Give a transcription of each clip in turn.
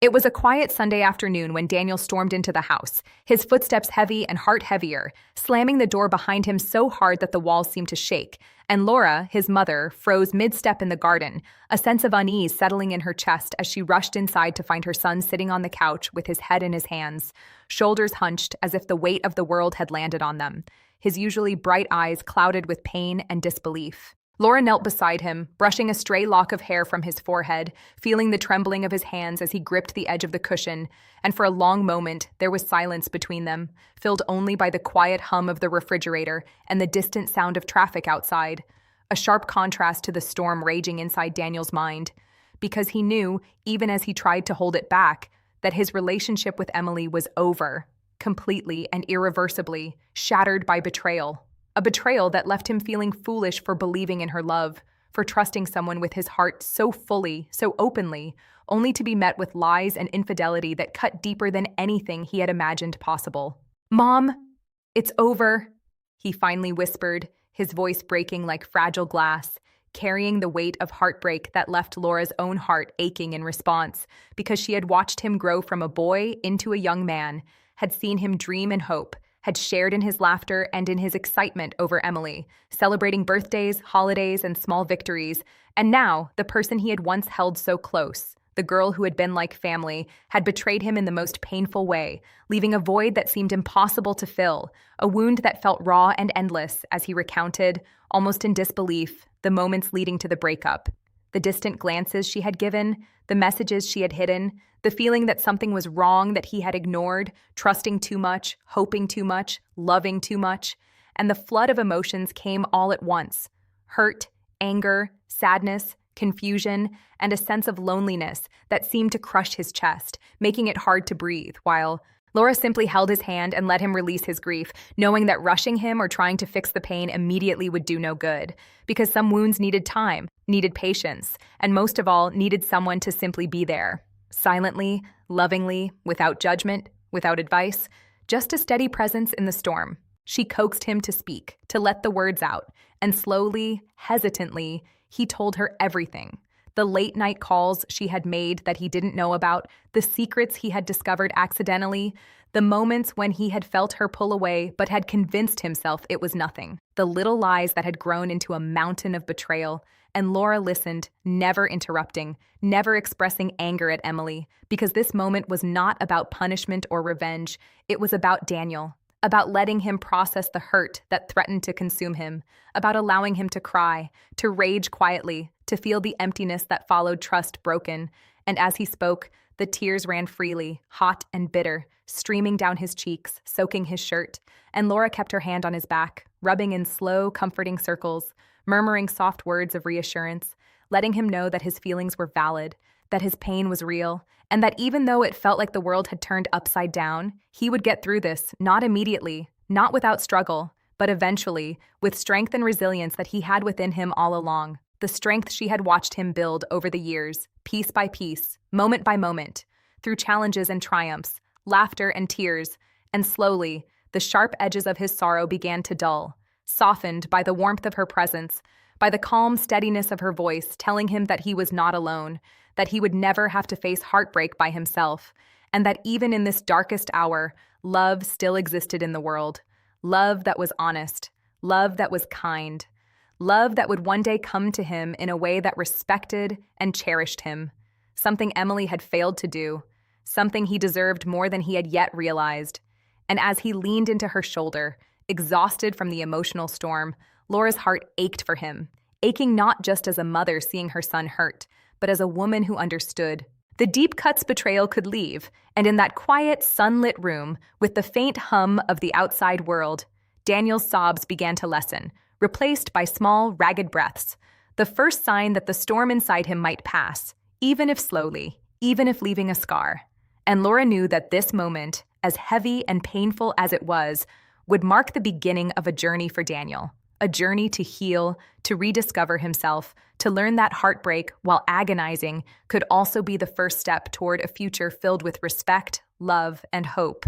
It was a quiet Sunday afternoon when Daniel stormed into the house, his footsteps heavy and heart heavier, slamming the door behind him so hard that the walls seemed to shake. And Laura, his mother, froze mid-step in the garden, a sense of unease settling in her chest as she rushed inside to find her son sitting on the couch with his head in his hands, shoulders hunched as if the weight of the world had landed on them, his usually bright eyes clouded with pain and disbelief. Laura knelt beside him, brushing a stray lock of hair from his forehead, feeling the trembling of his hands as he gripped the edge of the cushion, and for a long moment there was silence between them, filled only by the quiet hum of the refrigerator and the distant sound of traffic outside, a sharp contrast to the storm raging inside Daniel's mind, because he knew, even as he tried to hold it back, that his relationship with Emily was over, completely and irreversibly, shattered by betrayal. A betrayal that left him feeling foolish for believing in her love, for trusting someone with his heart so fully, so openly, only to be met with lies and infidelity that cut deeper than anything he had imagined possible. "Mom, it's over," he finally whispered, his voice breaking like fragile glass, carrying the weight of heartbreak that left Laura's own heart aching in response, because she had watched him grow from a boy into a young man, had seen him dream and hope, had shared in his laughter and in his excitement over Emily, celebrating birthdays, holidays, and small victories, and now the person he had once held so close, the girl who had been like family, had betrayed him in the most painful way, leaving a void that seemed impossible to fill, a wound that felt raw and endless as he recounted, almost in disbelief, the moments leading to the breakup. The distant glances she had given, the messages she had hidden, the feeling that something was wrong that he had ignored, trusting too much, hoping too much, loving too much, and the flood of emotions came all at once. Hurt, anger, sadness, confusion, and a sense of loneliness that seemed to crush his chest, making it hard to breathe, while Laura simply held his hand and let him release his grief, knowing that rushing him or trying to fix the pain immediately would do no good, because some wounds needed time, needed patience, and most of all, needed someone to simply be there. Silently, lovingly, without judgment, without advice, just a steady presence in the storm. She coaxed him to speak, to let the words out, and slowly, hesitantly, he told her everything. The late-night calls she had made that he didn't know about, the secrets he had discovered accidentally, the moments when he had felt her pull away but had convinced himself it was nothing, the little lies that had grown into a mountain of betrayal. And Laura listened, never interrupting, never expressing anger at Emily, because this moment was not about punishment or revenge. It was about Daniel, about letting him process the hurt that threatened to consume him, about allowing him to cry, to rage quietly, to feel the emptiness that followed trust broken. And as he spoke, the tears ran freely, hot and bitter, streaming down his cheeks, soaking his shirt. And Laura kept her hand on his back, rubbing in slow, comforting circles, murmuring soft words of reassurance, letting him know that his feelings were valid, that his pain was real, and that even though it felt like the world had turned upside down, he would get through this, not immediately, not without struggle, but eventually, with strength and resilience that he had within him all along, the strength she had watched him build over the years, piece by piece, moment by moment, through challenges and triumphs, laughter and tears, and slowly, the sharp edges of his sorrow began to dull, softened by the warmth of her presence, by the calm steadiness of her voice telling him that he was not alone, that he would never have to face heartbreak by himself, and that even in this darkest hour, love still existed in the world. Love that was honest, love that was kind, love that would one day come to him in a way that respected and cherished him, something Emily had failed to do, something he deserved more than he had yet realized. And as he leaned into her shoulder, exhausted from the emotional storm, Laura's heart ached for him, aching not just as a mother seeing her son hurt, but as a woman who understood. The deep cuts betrayal could leave, and in that quiet, sunlit room, with the faint hum of the outside world, Daniel's sobs began to lessen, replaced by small, ragged breaths, the first sign that the storm inside him might pass, even if slowly, even if leaving a scar. And Laura knew that this moment, as heavy and painful as it was, would mark the beginning of a journey for Daniel, a journey to heal, to rediscover himself, to learn that heartbreak, while agonizing, could also be the first step toward a future filled with respect, love, and hope.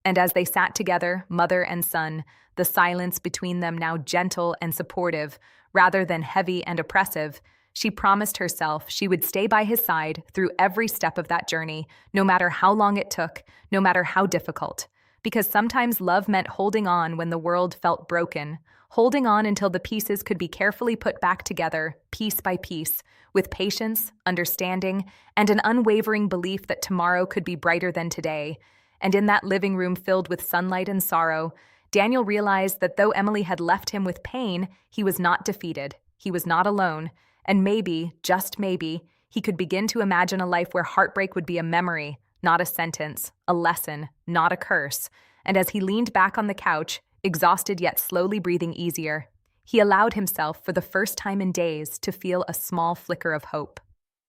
And as they sat together, mother and son, the silence between them now gentle and supportive, rather than heavy and oppressive, She promised herself she would stay by his side through every step of that journey, no matter how long it took, no matter how difficult. Because sometimes love meant holding on when the world felt broken, holding on until the pieces could be carefully put back together, piece by piece, with patience, understanding, and an unwavering belief that tomorrow could be brighter than today. And in that living room filled with sunlight and sorrow, Daniel realized that though Emily had left him with pain, he was not defeated, he was not alone, and maybe, just maybe, he could begin to imagine a life where heartbreak would be a memory, not a sentence, a lesson, not a curse. And as he leaned back on the couch, exhausted yet slowly breathing easier, he allowed himself for the first time in days to feel a small flicker of hope.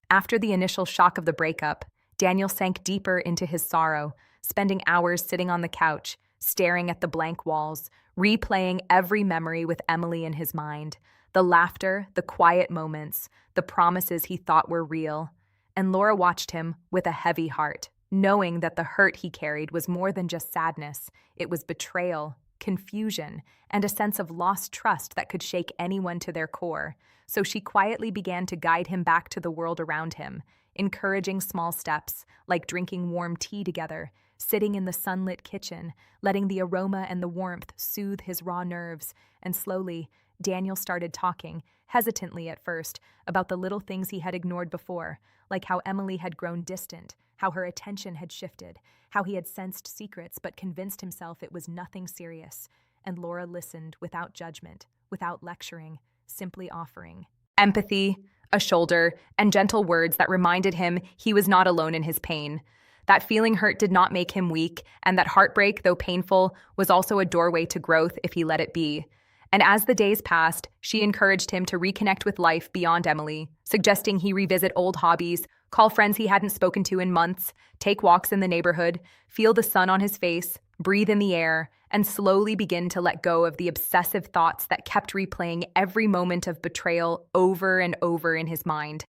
After the initial shock of the breakup, Daniel sank deeper into his sorrow, spending hours sitting on the couch, staring at the blank walls, replaying every memory with Emily in his mind, the laughter, the quiet moments, the promises he thought were real. And Laura watched him with a heavy heart, knowing that the hurt he carried was more than just sadness. It was betrayal, confusion, and a sense of lost trust that could shake anyone to their core. So she quietly began to guide him back to the world around him, encouraging small steps, like drinking warm tea together, sitting in the sunlit kitchen, letting the aroma and the warmth soothe his raw nerves. And slowly, Daniel started talking, hesitantly at first, about the little things he had ignored before, like how Emily had grown distant, how her attention had shifted, how he had sensed secrets but convinced himself it was nothing serious. And Laura listened without judgment, without lecturing, simply offering empathy, a shoulder, and gentle words that reminded him he was not alone in his pain. That feeling hurt did not make him weak, and that heartbreak, though painful, was also a doorway to growth if he let it be. And as the days passed, she encouraged him to reconnect with life beyond Emily, suggesting he revisit old hobbies, call friends he hadn't spoken to in months, take walks in the neighborhood, feel the sun on his face, breathe in the air, and slowly begin to let go of the obsessive thoughts that kept replaying every moment of betrayal over and over in his mind.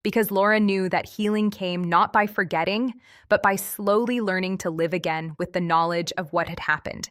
Because Laura knew that healing came not by forgetting, but by slowly learning to live again with the knowledge of what had happened.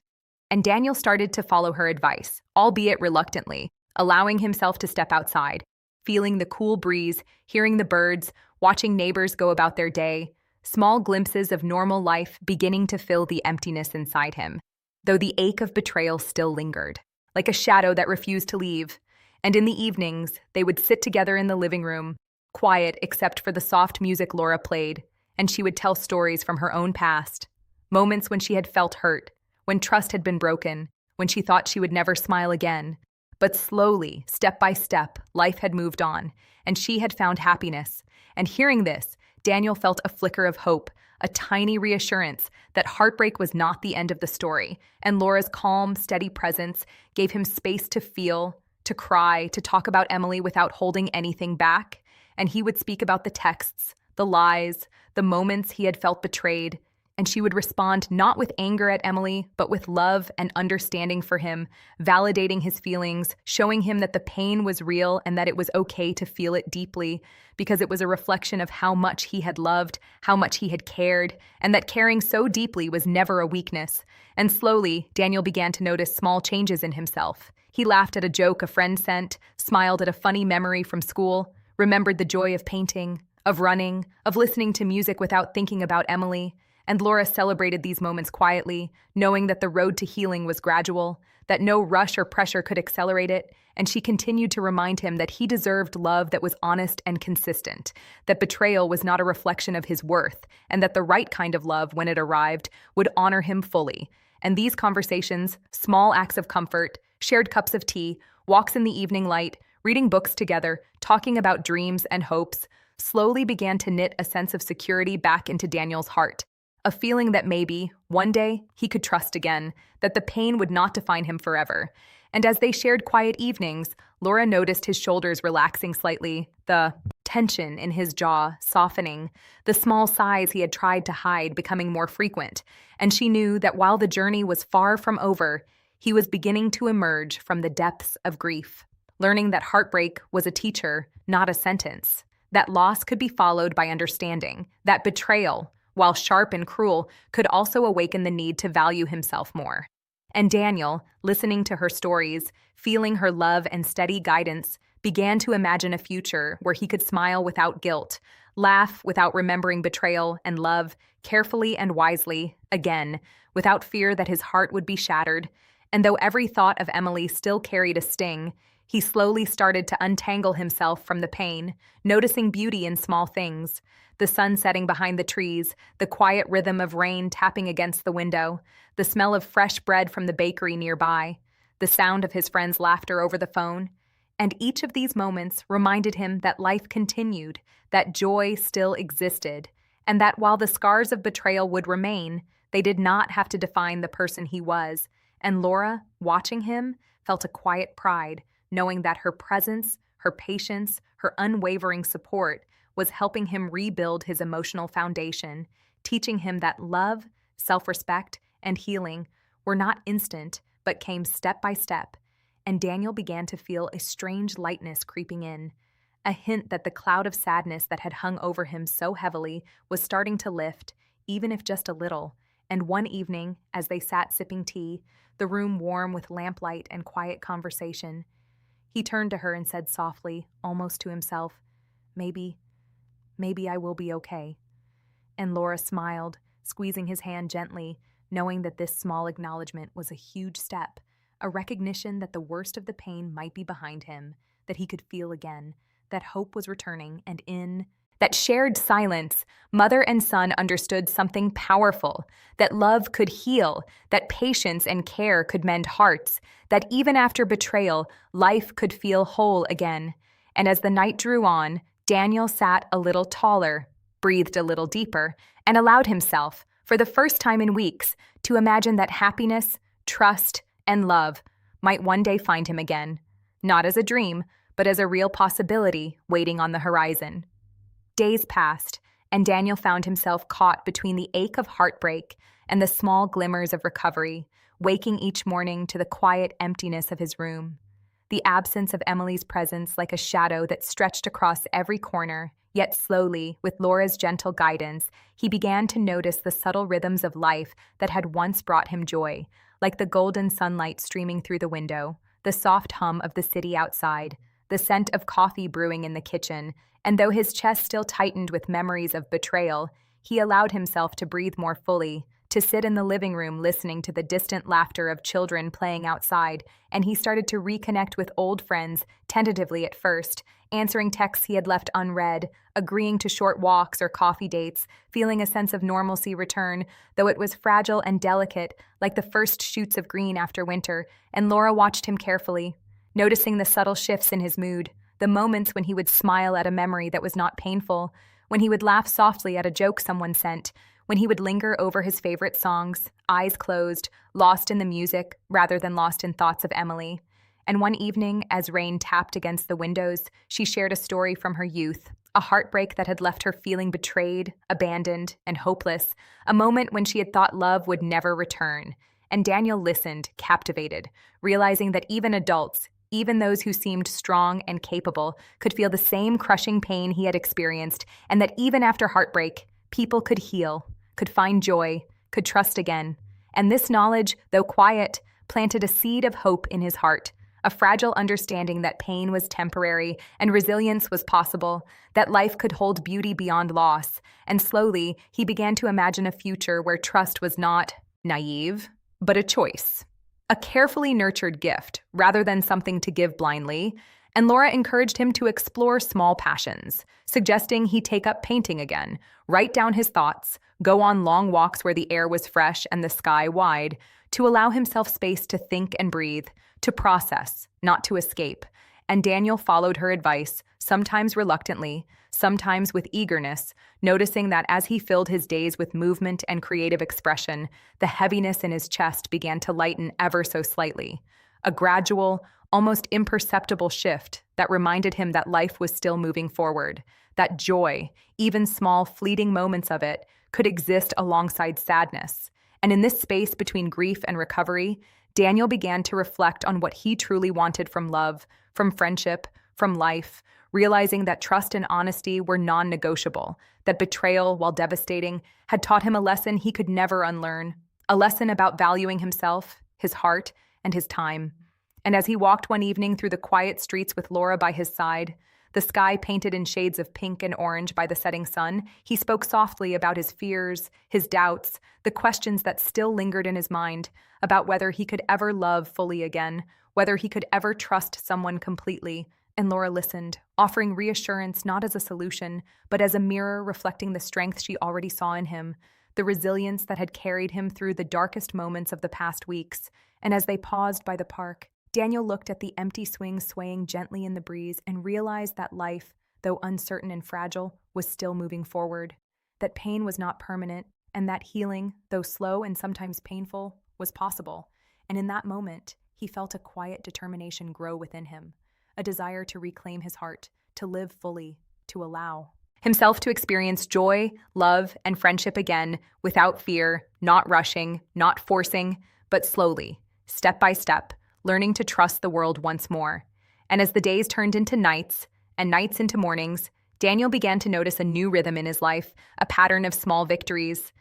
And Daniel started to follow her advice, albeit reluctantly, allowing himself to step outside, feeling the cool breeze, hearing the birds, watching neighbors go about their day, small glimpses of normal life beginning to fill the emptiness inside him, though the ache of betrayal still lingered, like a shadow that refused to leave. And in the evenings, they would sit together in the living room, quiet except for the soft music Laura played, and she would tell stories from her own past, moments when she had felt hurt, when trust had been broken, when she thought she would never smile again. But slowly, step by step, life had moved on, and she had found happiness. And hearing this, Daniel felt a flicker of hope, a tiny reassurance that heartbreak was not the end of the story, and Laura's calm, steady presence gave him space to feel, to cry, to talk about Emily without holding anything back. And he would speak about the texts, the lies, the moments he had felt betrayed, and she would respond not with anger at Emily, but with love and understanding for him, validating his feelings, showing him that the pain was real and that it was okay to feel it deeply, because it was a reflection of how much he had loved, how much he had cared, and that caring so deeply was never a weakness. And slowly, Daniel began to notice small changes in himself. He laughed at a joke a friend sent, smiled at a funny memory from school, remembered the joy of painting, of running, of listening to music without thinking about Emily. And Laura celebrated these moments quietly, knowing that the road to healing was gradual, that no rush or pressure could accelerate it, and she continued to remind him that he deserved love that was honest and consistent, that betrayal was not a reflection of his worth, and that the right kind of love, when it arrived, would honor him fully. And these conversations, small acts of comfort, shared cups of tea, walks in the evening light, reading books together, talking about dreams and hopes, slowly began to knit a sense of security back into Daniel's heart. A feeling that maybe, one day, he could trust again, that the pain would not define him forever. And as they shared quiet evenings, Laura noticed his shoulders relaxing slightly, the tension in his jaw softening, the small sighs he had tried to hide becoming more frequent. And she knew that while the journey was far from over, he was beginning to emerge from the depths of grief, learning that heartbreak was a teacher, not a sentence, that loss could be followed by understanding, that betrayal, while sharp and cruel, could also awaken the need to value himself more. And Daniel, listening to her stories, feeling her love and steady guidance, began to imagine a future where he could smile without guilt, laugh without remembering betrayal, and love carefully and wisely, again, without fear that his heart would be shattered. And though every thought of Emily still carried a sting, he slowly started to untangle himself from the pain, noticing beauty in small things. The sun setting behind the trees, the quiet rhythm of rain tapping against the window, the smell of fresh bread from the bakery nearby, the sound of his friend's laughter over the phone. And each of these moments reminded him that life continued, that joy still existed, and that while the scars of betrayal would remain, they did not have to define the person he was. And Laura, watching him, felt a quiet pride, knowing that her presence, her patience, her unwavering support was helping him rebuild his emotional foundation, teaching him that love, self-respect, and healing were not instant, but came step by step. And Daniel began to feel a strange lightness creeping in, a hint that the cloud of sadness that had hung over him so heavily was starting to lift, even if just a little. And one evening, as they sat sipping tea, the room warm with lamplight and quiet conversation, he turned to her and said softly, almost to himself, Maybe I will be okay." And Laura smiled, squeezing his hand gently, knowing that this small acknowledgement was a huge step, a recognition that the worst of the pain might be behind him, that he could feel again, that hope was returning, and in that shared silence, mother and son understood something powerful, that love could heal, that patience and care could mend hearts, that even after betrayal, life could feel whole again. And as the night drew on, Daniel sat a little taller, breathed a little deeper, and allowed himself, for the first time in weeks, to imagine that happiness, trust, and love might one day find him again, not as a dream, but as a real possibility waiting on the horizon. Days passed, and Daniel found himself caught between the ache of heartbreak and the small glimmers of recovery, waking each morning to the quiet emptiness of his room. The absence of Emily's presence like a shadow that stretched across every corner, yet slowly, with Laura's gentle guidance, he began to notice the subtle rhythms of life that had once brought him joy, like the golden sunlight streaming through the window, the soft hum of the city outside, the scent of coffee brewing in the kitchen, and though his chest still tightened with memories of betrayal, he allowed himself to breathe more fully, to sit in the living room listening to the distant laughter of children playing outside, and he started to reconnect with old friends, tentatively at first, answering texts he had left unread, agreeing to short walks or coffee dates, feeling a sense of normalcy return, though it was fragile and delicate, like the first shoots of green after winter, and Laura watched him carefully, noticing the subtle shifts in his mood, the moments when he would smile at a memory that was not painful, when he would laugh softly at a joke someone sent, when he would linger over his favorite songs, eyes closed, lost in the music rather than lost in thoughts of Emily. And one evening, as rain tapped against the windows, she shared a story from her youth, a heartbreak that had left her feeling betrayed, abandoned, and hopeless, a moment when she had thought love would never return. And Daniel listened, captivated, realizing that even adults, even those who seemed strong and capable, could feel the same crushing pain he had experienced, and that even after heartbreak, people could heal, could find joy, could trust again. And this knowledge, though quiet, planted a seed of hope in his heart, a fragile understanding that pain was temporary and resilience was possible, that life could hold beauty beyond loss. And slowly, he began to imagine a future where trust was not naive, but a choice, a carefully nurtured gift, rather than something to give blindly. And Laura encouraged him to explore small passions, suggesting he take up painting again, write down his thoughts, go on long walks where the air was fresh and the sky wide, to allow himself space to think and breathe, to process, not to escape. And Daniel followed her advice, sometimes reluctantly, sometimes with eagerness, noticing that as he filled his days with movement and creative expression, the heaviness in his chest began to lighten ever so slightly. A gradual, almost imperceptible shift that reminded him that life was still moving forward, that joy, even small fleeting moments of it, could exist alongside sadness. And in this space between grief and recovery, Daniel began to reflect on what he truly wanted from love, from friendship, from life, realizing that trust and honesty were non-negotiable, that betrayal, while devastating, had taught him a lesson he could never unlearn, a lesson about valuing himself, his heart, and his time. And as he walked one evening through the quiet streets with Laura by his side, the sky painted in shades of pink and orange by the setting sun, he spoke softly about his fears, his doubts, the questions that still lingered in his mind about whether he could ever love fully again, whether he could ever trust someone completely. And Laura listened, offering reassurance not as a solution, but as a mirror reflecting the strength she already saw in him, the resilience that had carried him through the darkest moments of the past weeks. And as they paused by the park, Daniel looked at the empty swing swaying gently in the breeze and realized that life, though uncertain and fragile, was still moving forward, that pain was not permanent, and that healing, though slow and sometimes painful, was possible. And in that moment, he felt a quiet determination grow within him, a desire to reclaim his heart, to live fully, to allow himself to experience joy, love, and friendship again without fear, not rushing, not forcing, but slowly, step by step, learning to trust the world once more. And as the days turned into nights, and nights into mornings, Daniel began to notice a new rhythm in his life, a pattern of small victories.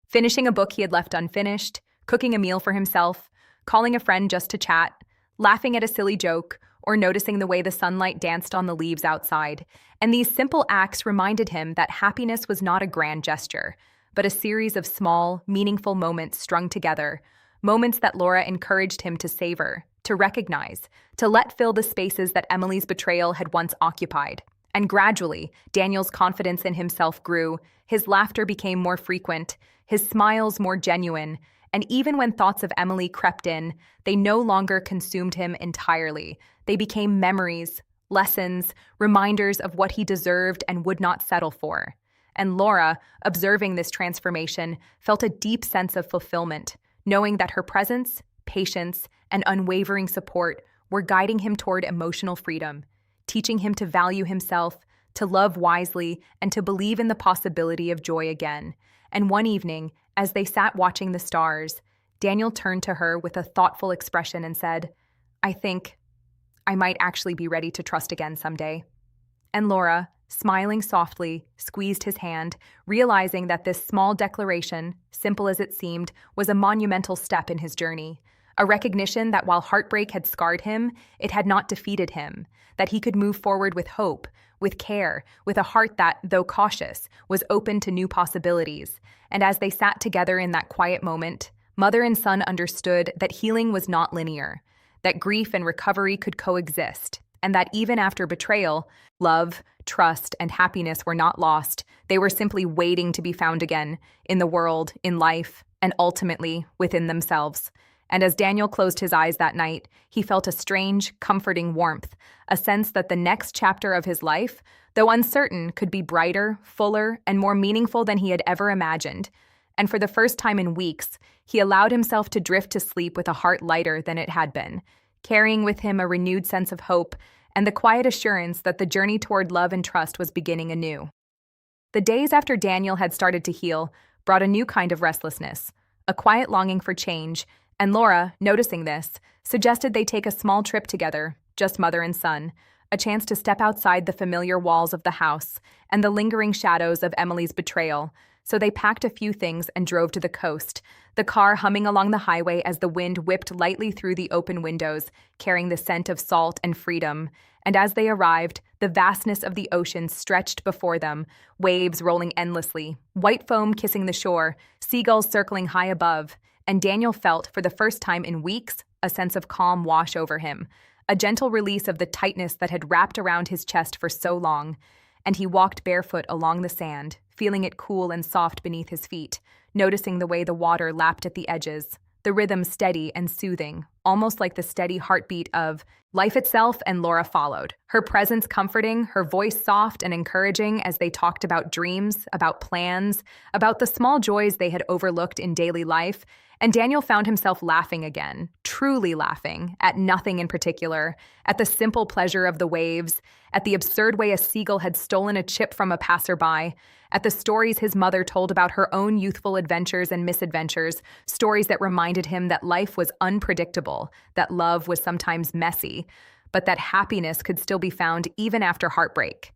Finishing a book he had left unfinished, cooking a meal for himself, calling a friend just to chat, laughing at a silly joke, or noticing the way the sunlight danced on the leaves outside. And these simple acts reminded him that happiness was not a grand gesture, but a series of small, meaningful moments strung together, moments that Laura encouraged him to savor, to recognize, to let fill the spaces that Emily's betrayal had once occupied. And gradually, Daniel's confidence in himself grew, his laughter became more frequent, his smiles more genuine, and even when thoughts of Emily crept in, they no longer consumed him entirely. They became memories, lessons, reminders of what he deserved and would not settle for. And Laura, observing this transformation, felt a deep sense of fulfillment, knowing that her presence, patience, and unwavering support were guiding him toward emotional freedom, teaching him to value himself, to love wisely, and to believe in the possibility of joy again. And one evening, as they sat watching the stars, Daniel turned to her with a thoughtful expression and said, "I think I might actually be ready to trust again someday." And Laura, smiling softly, squeezed his hand, realizing that this small declaration, simple as it seemed, was a monumental step in his journey. A recognition that while heartbreak had scarred him, it had not defeated him, that he could move forward with hope, with care, with a heart that, though cautious, was open to new possibilities. And as they sat together in that quiet moment, mother and son understood that healing was not linear, that grief and recovery could coexist, and that even after betrayal, love, trust, and happiness were not lost. They were simply waiting to be found again, in the world, in life, and ultimately within themselves. And as Daniel closed his eyes that night, he felt a strange, comforting warmth, a sense that the next chapter of his life, though uncertain, could be brighter, fuller, and more meaningful than he had ever imagined. And for the first time in weeks, he allowed himself to drift to sleep with a heart lighter than it had been, carrying with him a renewed sense of hope and the quiet assurance that the journey toward love and trust was beginning anew. The days after Daniel had started to heal brought a new kind of restlessness, a quiet longing for change, and Laura, noticing this, suggested they take a small trip together, just mother and son, a chance to step outside the familiar walls of the house and the lingering shadows of Emily's betrayal. So they packed a few things and drove to the coast, the car humming along the highway as the wind whipped lightly through the open windows, carrying the scent of salt and freedom. And as they arrived, the vastness of the ocean stretched before them, waves rolling endlessly, white foam kissing the shore, seagulls circling high above. And Daniel felt, for the first time in weeks, a sense of calm wash over him, a gentle release of the tightness that had wrapped around his chest for so long. And he walked barefoot along the sand, feeling it cool and soft beneath his feet, noticing the way the water lapped at the edges, the rhythm steady and soothing, almost like the steady heartbeat of life itself. And Laura followed, her presence comforting, her voice soft and encouraging as they talked about dreams, about plans, about the small joys they had overlooked in daily life. And Daniel found himself laughing again, truly laughing, at nothing in particular, at the simple pleasure of the waves, at the absurd way a seagull had stolen a chip from a passerby, at the stories his mother told about her own youthful adventures and misadventures, stories that reminded him that life was unpredictable, that love was sometimes messy, but that happiness could still be found even after heartbreak.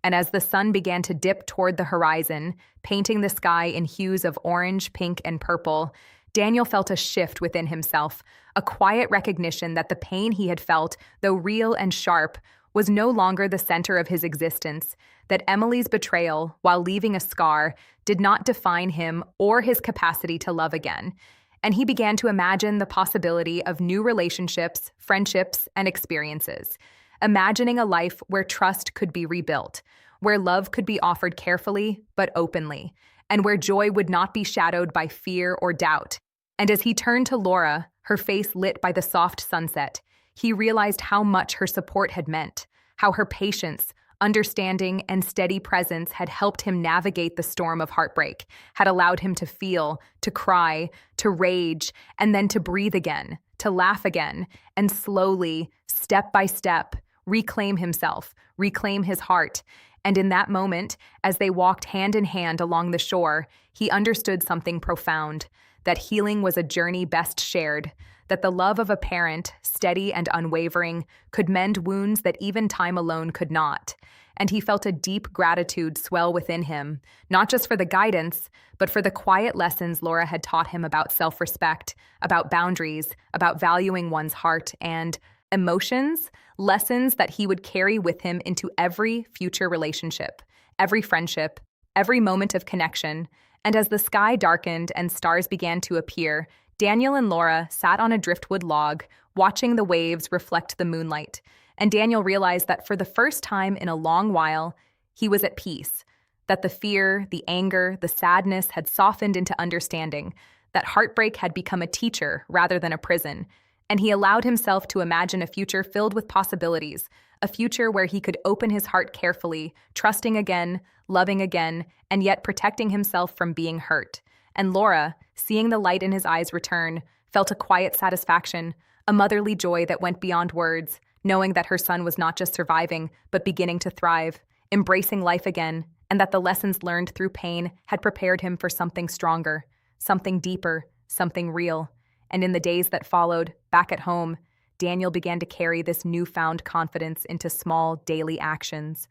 And as the sun began to dip toward the horizon, painting the sky in hues of orange, pink, and purple, Daniel felt a shift within himself, a quiet recognition that the pain he had felt, though real and sharp, was no longer the center of his existence, that Emily's betrayal, while leaving a scar, did not define him or his capacity to love again. And he began to imagine the possibility of new relationships, friendships, and experiences, imagining a life where trust could be rebuilt, where love could be offered carefully but openly, and where joy would not be shadowed by fear or doubt. And as he turned to Laura, her face lit by the soft sunset, he realized how much her support had meant, how her patience, understanding, and steady presence had helped him navigate the storm of heartbreak, had allowed him to feel, to cry, to rage, and then to breathe again, to laugh again, and slowly, step by step, reclaim himself, reclaim his heart. And in that moment, as they walked hand in hand along the shore, he understood something profound, that healing was a journey best shared, that the love of a parent, steady and unwavering, could mend wounds that even time alone could not. And he felt a deep gratitude swell within him, not just for the guidance, but for the quiet lessons Laura had taught him about self-respect, about boundaries, about valuing one's heart and emotions, lessons that he would carry with him into every future relationship, every friendship, every moment of connection. And as the sky darkened and stars began to appear, Daniel and Laura sat on a driftwood log, watching the waves reflect the moonlight. And Daniel realized that for the first time in a long while, he was at peace, that the fear, the anger, the sadness had softened into understanding, that heartbreak had become a teacher rather than a prison. And he allowed himself to imagine a future filled with possibilities, a future where he could open his heart carefully, trusting again, loving again, and yet protecting himself from being hurt. And Laura, seeing the light in his eyes return, felt a quiet satisfaction, a motherly joy that went beyond words, knowing that her son was not just surviving, but beginning to thrive, embracing life again, and that the lessons learned through pain had prepared him for something stronger, something deeper, something real. And in the days that followed, back at home, Daniel began to carry this newfound confidence into small, daily actions,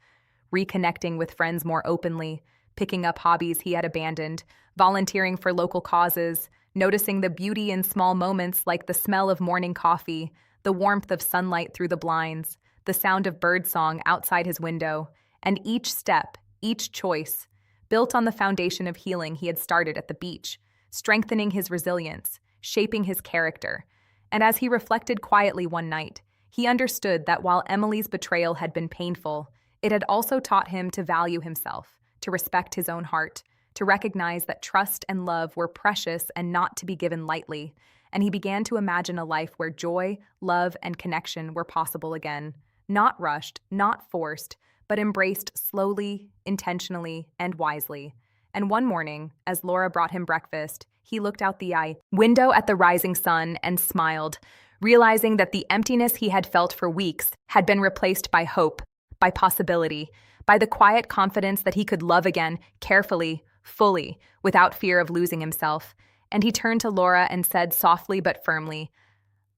reconnecting with friends more openly, picking up hobbies he had abandoned, volunteering for local causes, noticing the beauty in small moments like the smell of morning coffee, the warmth of sunlight through the blinds, the sound of birdsong outside his window, and each step, each choice, built on the foundation of healing he had started at the beach, strengthening his resilience, shaping his character. And as he reflected quietly one night, he understood that while Emily's betrayal had been painful, it had also taught him to value himself, to respect his own heart, to recognize that trust and love were precious and not to be given lightly. And he began to imagine a life where joy, love, and connection were possible again, not rushed, not forced, but embraced slowly, intentionally, and wisely. And one morning, as Laura brought him breakfast, he looked out the window at the rising sun and smiled, realizing that the emptiness he had felt for weeks had been replaced by hope, by possibility, by the quiet confidence that he could love again, carefully, fully, without fear of losing himself. And he turned to Laura and said softly but firmly,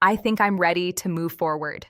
"I think I'm ready to move forward."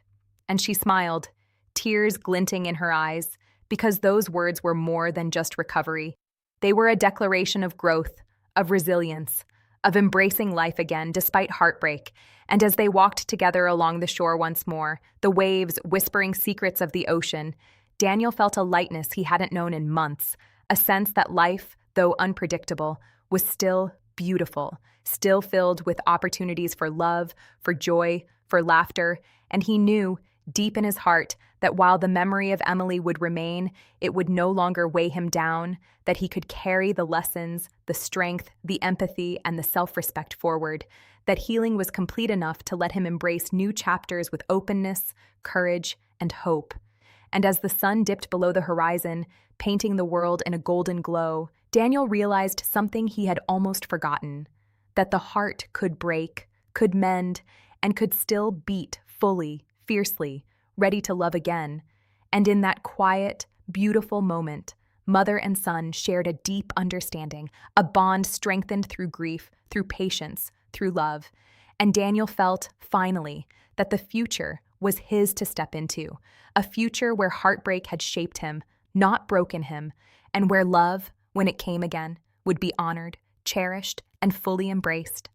And she smiled, tears glinting in her eyes, because those words were more than just recovery. They were a declaration of growth, of resilience, of embracing life again despite heartbreak. And as they walked together along the shore once more, the waves whispering secrets of the ocean, Daniel felt a lightness he hadn't known in months, a sense that life, though unpredictable, was still beautiful, still filled with opportunities for love, for joy, for laughter. And he knew, deep in his heart, that while the memory of Emily would remain, it would no longer weigh him down, that he could carry the lessons, the strength, the empathy, and the self-respect forward, that healing was complete enough to let him embrace new chapters with openness, courage, and hope. And as the sun dipped below the horizon, painting the world in a golden glow, Daniel realized something he had almost forgotten, that the heart could break, could mend, and could still beat fully, fiercely, ready to love again. And in that quiet, beautiful moment, mother and son shared a deep understanding, a bond strengthened through grief, through patience, through love. And Daniel felt, finally, that the future was his to step into, a future where heartbreak had shaped him, not broken him, and where love, when it came again, would be honored, cherished, and fully embraced.